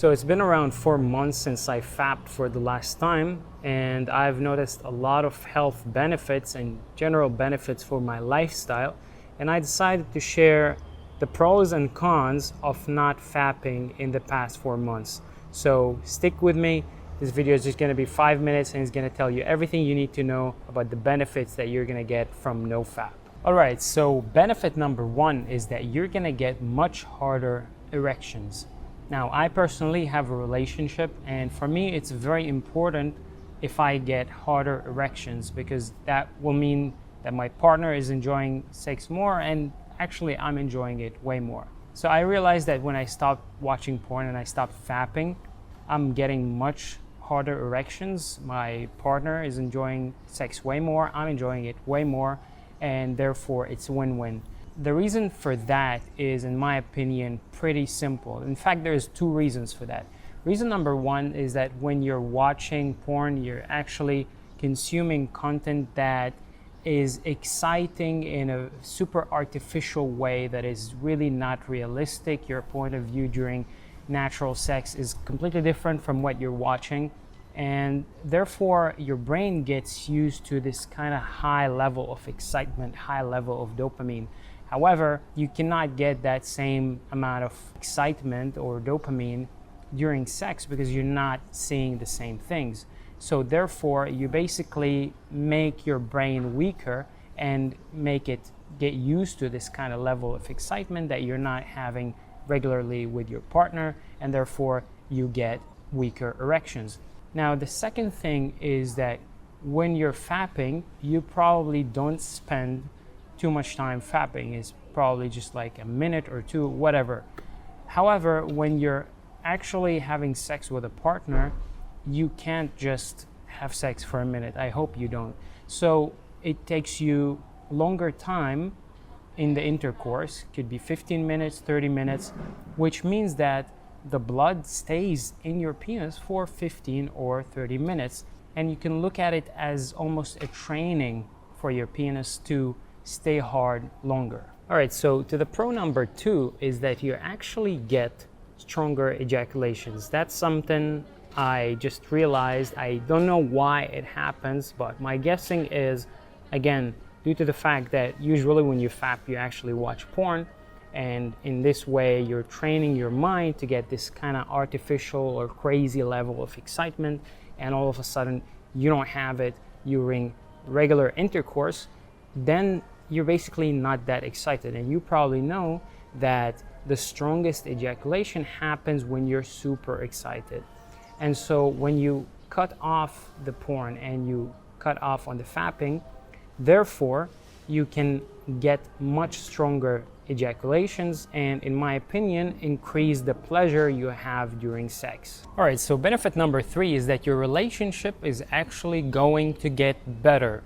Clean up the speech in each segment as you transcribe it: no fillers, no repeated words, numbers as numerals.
So it's been around 4 months since I fapped for the last time, and I've noticed a lot of health benefits and general benefits for my lifestyle, and I decided to share the pros and cons of not fapping in the past 4 months. So stick with me. This video is just going to be 5 minutes and it's going to tell you everything you need to know about the benefits that you're going to get from no fap. Alright, so benefit number one is that you're going to get much harder erections. Now, I personally have a relationship, and for me it's very important if I get harder erections, because that will mean that my partner is enjoying sex more, and actually I'm enjoying it way more. So I realized that when I stopped watching porn and I stopped fapping, I'm getting much harder erections. My partner is enjoying sex way more, I'm enjoying it way more, and therefore it's a win-win. The reason for that is, in my opinion, pretty simple. In fact, there's two reasons for that. Reason number one is that when you're watching porn, you're actually consuming content that is exciting in a super artificial way that is really not realistic. Your point of view during natural sex is completely different from what you're watching, and therefore your brain gets used to this kind of high level of excitement, high level of dopamine. However, you cannot get that same amount of excitement or dopamine during sex because you're not seeing the same things. So therefore, you basically make your brain weaker and make it get used to this kind of level of excitement that you're not having regularly with your partner, and therefore you get weaker erections. Now, the second thing is that when you're fapping, you probably don't spend too much time fapping. It's probably just like a minute or two, whatever. However, when you're actually having sex with a partner, you can't just have sex for a minute. I hope you don't. So it takes you longer time in the intercourse. Could be 15 minutes, 30 minutes, which means that the blood stays in your penis for 15 or 30 minutes. And you can look at it as almost a training for your penis to stay hard longer. All right, so to the pro number two is that you actually get stronger ejaculations. That's something I just realized. I don't know why it happens, but my guessing is, again, due to the fact that usually when you fap, you actually watch porn, and in this way you're training your mind to get this kind of artificial or crazy level of excitement, and all of a sudden you don't have it during regular intercourse, then you're basically not that excited. And you probably know that the strongest ejaculation happens when you're super excited. And so when you cut off the porn and you cut off on the fapping, therefore you can get much stronger ejaculations, and in my opinion, increase the pleasure you have during sex. All right, so benefit number three is that your relationship is actually going to get better.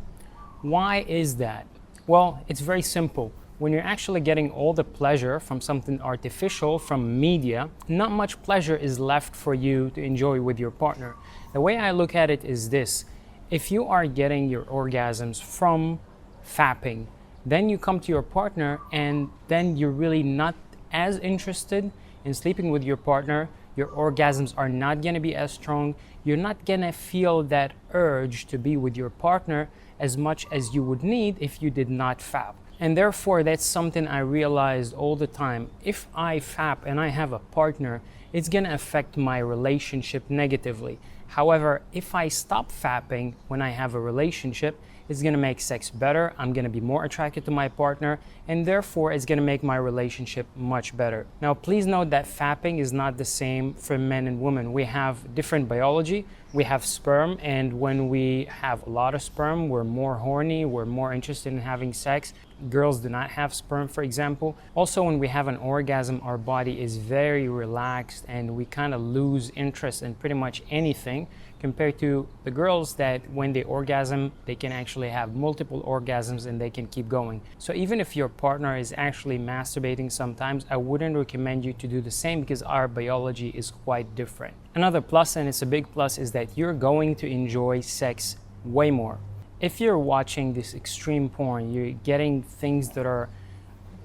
Why is that? Well, it's very simple. When you're actually getting all the pleasure from something artificial, from media, not much pleasure is left for you to enjoy with your partner. The way I look at it is this: if you are getting your orgasms from fapping, then you come to your partner and then you're really not as interested in sleeping with your partner. Your orgasms are not going to be as strong. You're not going to feel that urge to be with your partner as much as you would need if you did not fap. And therefore, that's something I realized all the time. If I fap and I have a partner, it's going to affect my relationship negatively. However, if I stop fapping when I have a relationship, it's going to make sex better. I'm going to be more attracted to my partner, and therefore it's going to make my relationship much better. Now, please note that fapping is not the same for men and women. We have different biology. We have sperm, and when we have a lot of sperm, we're more horny, we're more interested in having sex. Girls do not have sperm, for example. Also, when we have an orgasm, our body is very relaxed and we kind of lose interest in pretty much anything, compared to the girls that when they orgasm, they can actually have multiple orgasms and they can keep going. So even if your partner is actually masturbating sometimes, I wouldn't recommend you to do the same because our biology is quite different. Another plus, and it's a big plus, is that you're going to enjoy sex way more. If you're watching this extreme porn, you're getting things that are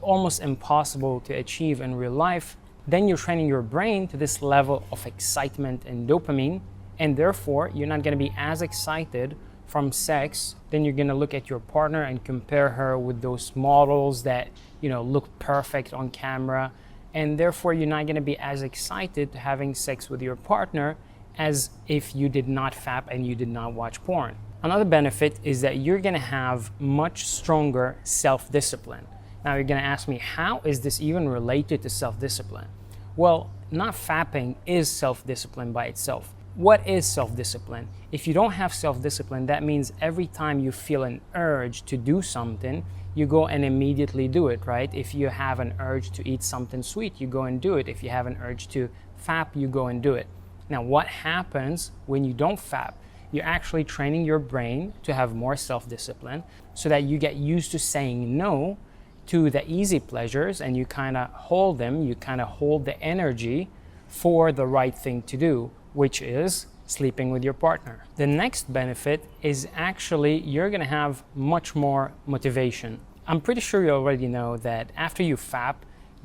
almost impossible to achieve in real life. then you're training your brain to this level of excitement and dopamine, and therefore you're not going to be as excited from sex. Then you're going to look at your partner and compare her with those models that, look perfect on camera, and therefore you're not going to be as excited to having sex with your partner as if you did not fap and you did not watch porn. Another benefit is that you're going to have much stronger self-discipline. Now you're going to ask me, how is this even related to self-discipline? Well, not fapping is self-discipline by itself. What is self-discipline? If you don't have self-discipline, that means every time you feel an urge to do something, you go and immediately do it, right? If you have an urge to eat something sweet, you go and do it. If you have an urge to fap, you go and do it. Now, what happens when you don't fap? You're actually training your brain to have more self-discipline so that you get used to saying no to the easy pleasures, and you kind of hold them, you kind of hold the energy for the right thing to do, which is sleeping with your partner. The next benefit is actually you're going to have much more motivation. I'm pretty sure you already know that after you fap,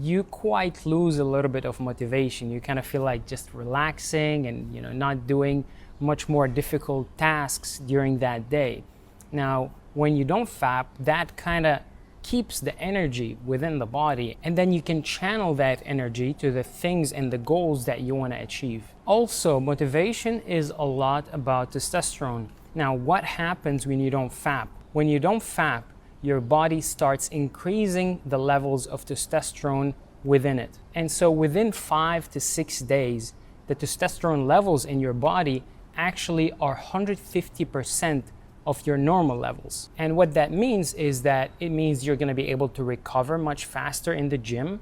you quite lose a little bit of motivation. You kind of feel like just relaxing and not doing much more difficult tasks during that day. Now, when you don't fap, that kind of keeps the energy within the body, and then you can channel that energy to the things and the goals that you want to achieve. Also, motivation is a lot about testosterone. Now, what happens when you don't fap? When you don't fap, your body starts increasing the levels of testosterone within it. And so within 5 to 6 days, the testosterone levels in your body actually are 150% of your normal levels. And what that means is that it means you're going to be able to recover much faster in the gym,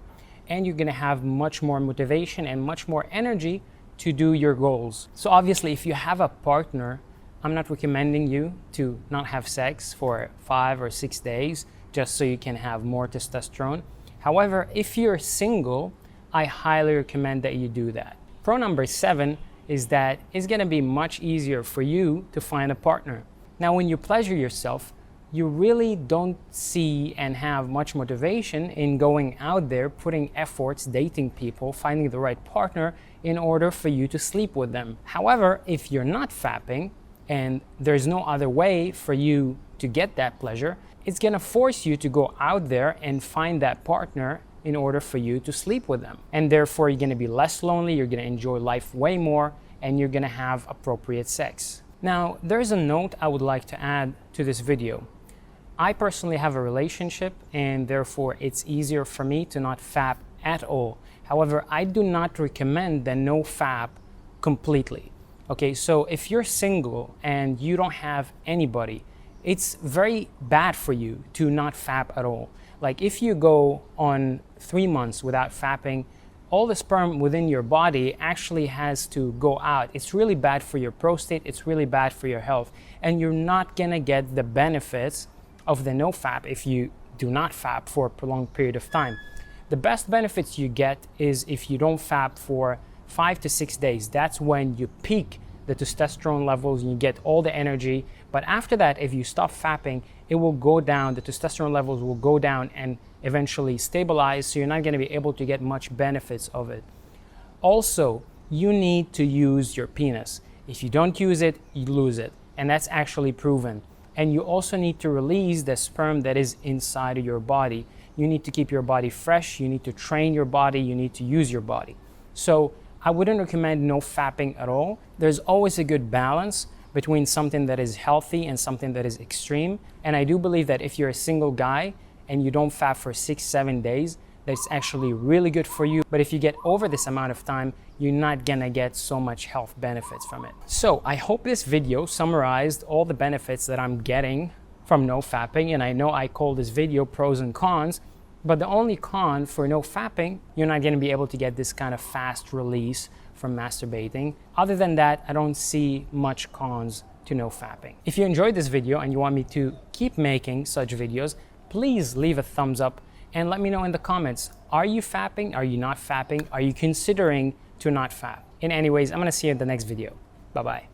and you're going to have much more motivation and much more energy to do your goals. So obviously, if you have a partner, I'm not recommending you to not have sex for 5 or 6 days just so you can have more testosterone. However, if you're single, I highly recommend that you do that. Pro number 7 is that it's going to be much easier for you to find a partner. Now, when you pleasure yourself, you really don't see and have much motivation in going out there, putting efforts, dating people, finding the right partner in order for you to sleep with them. However, if you're not fapping and there's no other way for you to get that pleasure, it's going to force you to go out there and find that partner in order for you to sleep with them. And therefore, you're going to be less lonely, you're going to enjoy life way more, and you're going to have appropriate sex. Now, there's a note I would like to add to this video. I personally have a relationship, and therefore it's easier for me to not fap at all. However, I do not recommend the no fap completely. Okay, so if you're single and you don't have anybody, it's very bad for you to not fap at all. Like if you go on 3 months without fapping, all the sperm within your body actually has to go out. It's really bad for your prostate, it's really bad for your health, and you're not gonna get the benefits of the no fap if you do not fap for a prolonged period of time. The best benefits you get is if you don't fap for 5 to 6 days. That's when you peak the testosterone levels and you get all the energy. But after that, if you stop fapping, it will go down, the testosterone levels will go down and eventually stabilize, so you're not going to be able to get much benefits of it. Also, you need to use your penis. If you don't use it, you lose it, and that's actually proven. And you also need to release the sperm that is inside of your body. You need to keep your body fresh, you need to train your body, you need to use your body. So I wouldn't recommend no fapping at all. There's always a good balance between something that is healthy and something that is extreme. And I do believe that if you're a single guy and you don't fap for 6-7 days, that's actually really good for you. But if you get over this amount of time, you're not gonna get so much health benefits from it. So I hope this video summarized all the benefits that I'm getting from no fapping. And I know I call this video pros and cons, but the only con for no fapping, you're not gonna be able to get this kind of fast release from masturbating. Other than that, I don't see much cons to no fapping. If you enjoyed this video and you want me to keep making such videos, please leave a thumbs up and let me know in the comments, are you fapping? Are you not fapping? Are you considering to not fap? In anyways, I'm gonna see you in the next video. Bye-bye.